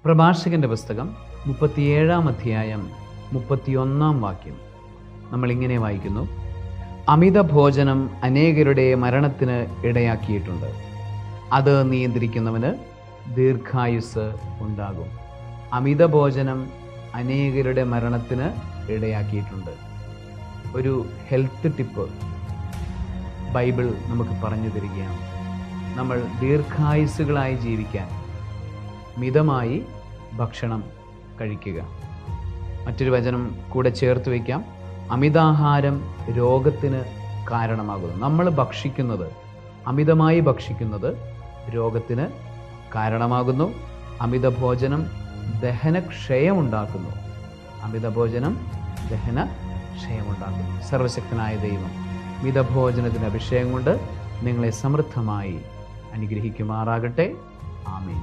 പ്രഭാഷകന്റെ പുസ്തകം 37-ാം അധ്യായം 31-ാം വാക്യം നമ്മളിങ്ങനെ വായിക്കുന്നു: അമിത ഭോജനം അനേകരുടെ മരണത്തിന് ഇടയാക്കിയിട്ടുണ്ട്, അത് നിയന്ത്രിക്കുന്നവന് ദീർഘായുസ് ഉണ്ടാകും. അമിത ഭോജനം അനേകരുടെ മരണത്തിന് ഇടയാക്കിയിട്ടുണ്ട്. ഒരു ഹെൽത്ത് ടിപ്പ് ബൈബിൾ നമുക്ക് പറഞ്ഞു തരികയാണ്. നമ്മൾ ദീർഘായുസ്സുകളായി ജീവിക്കാൻ മിതമായി ഭക്ഷണം കഴിക്കുക. മറ്റൊരു വചനം കൂടെ ചേർത്ത് വയ്ക്കാം: അമിതാഹാരം രോഗത്തിന് കാരണമാകുന്നു. നമ്മൾ അമിതമായി ഭക്ഷിക്കുന്നത് രോഗത്തിന് കാരണമാകുന്നു. അമിത ഭോജനം ദഹനക്ഷയമുണ്ടാക്കുന്നു. സർവശക്തനായ ദൈവം മിതഭോജനത്തിന് അഭിഷേകം കൊണ്ട് നിങ്ങളെ സമൃദ്ധമായി അനുഗ്രഹിക്കുമാറാകട്ടെ. ആമേൻ.